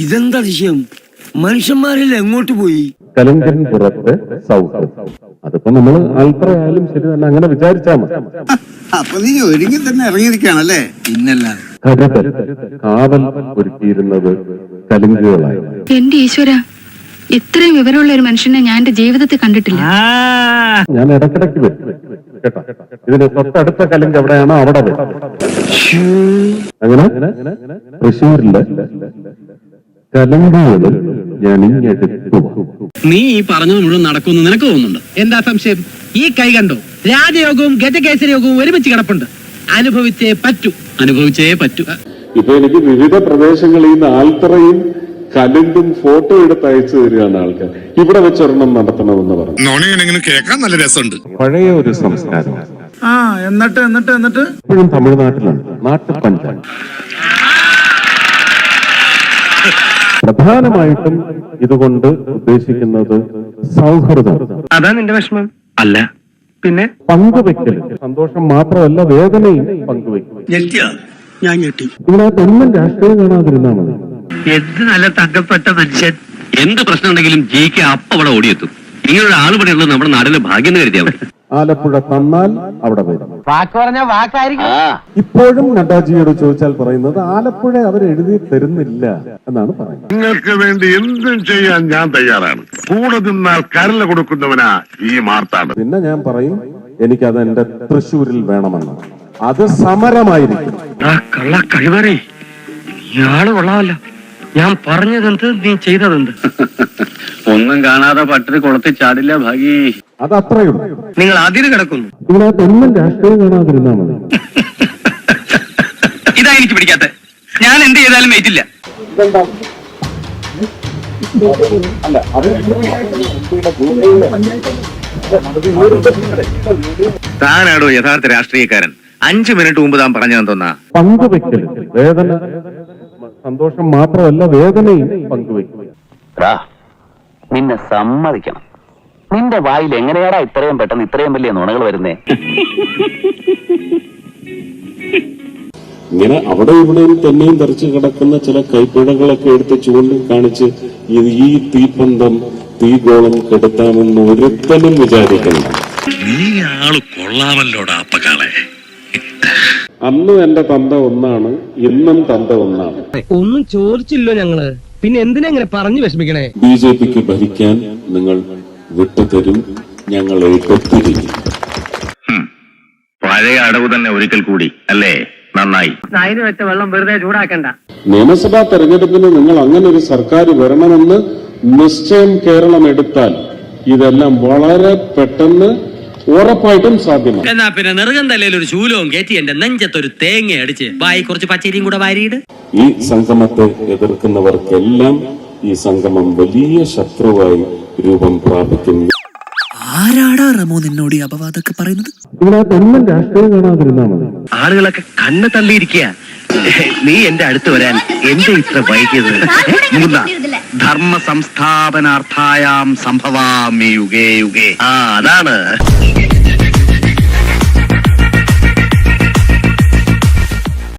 ഇതെന്താ വിഷയം? മനുഷ്യന്മാരെല്ലാം എങ്ങോട്ട് പോയി? കലുങ്കൻ പുറത്ത് സൗഹൃദം. അതിപ്പോ നമ്മൾ അല്പയായാലും ശരി തന്നെ അങ്ങനെ വിചാരിച്ചാൽ മതി. അപ്പൊ നീ ഒരുങ്ങി തന്നെ ഇറങ്ങിയിരിക്കുകയാണല്ലേ? പിന്നല്ല. കരുതൽ കാവൽ ഒരുക്കിയിരുന്നത് കലുങ്കുകളായി. എന്റെ ഈശ്വര, ഇത്രയും വിവരമുള്ള ഒരു മനുഷ്യനെ ഞാൻ എന്റെ ജീവിതത്തിൽ കണ്ടിട്ടില്ല. ഞാൻ ഇടക്കിടയ്ക്ക് വരും കേട്ടോ. ഇതിന് തൊട്ടടുത്ത കലുങ്ക് എവിടെയാണോ അവിടെ വരും. അങ്ങനെ തൃശ്ശൂരിലെ കലുങ്കുകള് ഞാൻ ഇങ്ങെടുത്തു. നീ ഈ പറഞ്ഞത് മുഴുവൻ നടക്കുമെന്ന് നിനക്ക് തോന്നുന്നുണ്ട്? എന്താ സംശയം? ഈ കൈ കണ്ടോ? രാജയോഗവും ഗജകേസരി യോഗവും ഒരുമിച്ച് കിടപ്പുണ്ട്. അനുഭവിച്ചേ പറ്റൂ. ഇപ്പൊ എനിക്ക് വിവിധ പ്രദേശങ്ങളിൽ നിന്ന് ആൽത്തറയും കലുങ്കും ഫോട്ടോ എടുത്ത് അയച്ചു തരികയാണ് ആൾക്കാർ. ഇവിടെ വെച്ചൊരെണ്ണം നടത്തണമെന്ന് പറഞ്ഞു. കേൾക്കാൻ നല്ല രസമുണ്ട്. പഴയ ഒരു സംസ്കാരം എന്നിട്ട് ഇപ്പോഴും തമിഴ്നാട്ടിലാണ്. നാട്ടുപഞ്ചായത്ത് പ്രധാനമായിട്ടും ഇതുകൊണ്ട് ഉദ്ദേശിക്കുന്നത് സൗഹൃദം. അതാ നിന്റെ വിഷമം? അല്ല പിന്നെ പങ്കുവെക്കൽ. സന്തോഷം മാത്രമല്ല, വേദനയും പങ്കുവെക്കും. ഞാൻ ഞെട്ടി. ഇതിനകത്ത് ഒന്നും രാഷ്ട്രീയം കാണാതിരുന്നാൽ മതി. എന്ത് നല്ല തങ്കപ്പെട്ട മനുഷ്യൻ. എന്ത് പ്രശ്നം ഉണ്ടെങ്കിലും ജിക്ക് അപ്പൊ അവിടെ ഓടിയെത്തും. ഇങ്ങനൊരു ആൾ ഇവിടെ ഉള്ളത് നമ്മുടെ നാടിന്റെ ഭാഗ്യം എന്ന് കരുതിയാൽ മതി. ആലപ്പുഴ തന്നാൽ അവിടെ വരും. വാക്ക് പറഞ്ഞ വാക്കായിരിക്കും. ഇപ്പോഴും നഡ്ഡാജിയോട് ചോദിച്ചാൽ പറയുന്നത് ആലപ്പുഴ അവർ എഴുതി തരുന്നില്ല എന്നാണ് പറയുന്നത്. നിങ്ങൾക്ക് വേണ്ടി എന്തും ചെയ്യാൻ ഞാൻ തയ്യാറാണ്. കൂടെ നിന്നാൽ കരല കൊടുക്കുന്നവനാ ഈ മാർത്താട്. പിന്നെ ഞാൻ പറയും എനിക്കത് എന്റെ തൃശ്ശൂരിൽ വേണമെന്ന്. അത് സമരമായിരിക്കും. കള്ള കഴിവറേ, ഇയാള് കൊള്ളാമല്ലോ. ഞാൻ പറഞ്ഞതെന്ത്, നീ ചെയ്തതെന്ത്? ഒന്നും കാണാതെ പട്ടിണി കുളത്തിൽ ചാടില്ല ഭാഗി. അത് അത്രയുള്ളൂ. നിങ്ങൾ അതിര് കിടക്കുന്നു. ഇതിനകത്ത് ഒന്നും രാഷ്ട്രീയം കാണാതിരുന്നാൽ മതി. ഇതാ എനിക്ക് പിടിക്കാത്ത. ഞാൻ എന്ത് ചെയ്താലും ഏറ്റില്ല. താനാടോ യഥാർത്ഥ രാഷ്ട്രീയക്കാരൻ? 5 മിനിറ്റ് മുമ്പ് താൻ പറഞ്ഞതെന്തോന്നാ? പങ്കുവെക്കൽ. വേദന, സന്തോഷം മാത്രമല്ല, വേദനയും പങ്കുവെക്കും. നിന്നെ സമ്മതിക്കണം. നിന്റെ വായിൽ എങ്ങനെയാടാ ഇത്രയും പെട്ടെന്ന് ഇത്രയും വലിയ നുണകൾ വരുന്നേ? ഇങ്ങനെ അവിടെ ഇവിടെയും തന്നെയും തെറിച്ച് കിടക്കുന്ന ചില കൈപ്പിഴകളൊക്കെ എടുത്ത് ചൂണ്ടി കാണിച്ച് ഈ തീപ്പന്തം തീഗോളം കെടുത്താമെന്ന് ഒരുത്തനും വിചാരിക്കണം. നീ ആള് കൊള്ളാമല്ലോടാ അപ്പക്കാളെ. അന്നും എന്റെ തന്ത ഒന്നാണ്, ഇന്നും തന്ത ഒന്നാണ്. ഒന്നും ചോദിച്ചില്ലോ ഞങ്ങള്, പിന്നെ എന്തിനാ ഇങ്ങനെ പറഞ്ഞു വിഷമിക്കണേ? BJPക്ക് ഭരിക്കാൻ നിങ്ങൾ വിട്ടുതരും, ഞങ്ങളെ കൊത്തിരിക്കും. പഴയ അടവ് തന്നെ ഒരിക്കൽ കൂടി അല്ലേ? നന്നായി. നായിന് വെച്ച വെള്ളം വെറുതെ ചൂടാക്കണ്ട. നിയമസഭാ തെരഞ്ഞെടുപ്പിന് നിങ്ങൾ അങ്ങനെ ഒരു സർക്കാർ വരണമെന്ന് നിശ്ചയം കേരളം എടുത്താൽ ഇതെല്ലാം വളരെ പെട്ടെന്ന് ഉറപ്പായിട്ടും സാധ്യമാണ്. എന്നാ പിന്നെ നെറുകം തലയിൽ ഒരു ശൂലവും കയറ്റി എന്റെ നെഞ്ചത്തൊരു തേങ്ങ അടിച്ച് വായി കുറച്ച് പച്ചരിയും കൂടെ വാരിയിട്. ഈ സംഗമത്തെ എതിർക്കുന്നവർക്കെല്ലാം ഈ സംഗമം വലിയ ശത്രുവായി രൂപം പ്രാപിക്കുന്നു. ആരാടാ റമോ നിന്നോട് ഈ അപവാദമൊക്കെ പറയുന്നത്? ഇതിനകത്ത് ഒന്നും രാഷ്ട്രീയം കാണാതിരുന്നാൽ മതി. ആളുകളൊക്കെ കണ്ണ് തള്ളിയിരിക്കുക. നീ എന്റെ അടുത്ത് വരാൻ എന്റെ ഇത്ര വൈകിയത്? ധർമ്മ സംസ്ഥാപനാർത്ഥായാം സംഭവാമി യുഗേ യുഗേ. അതാണ്.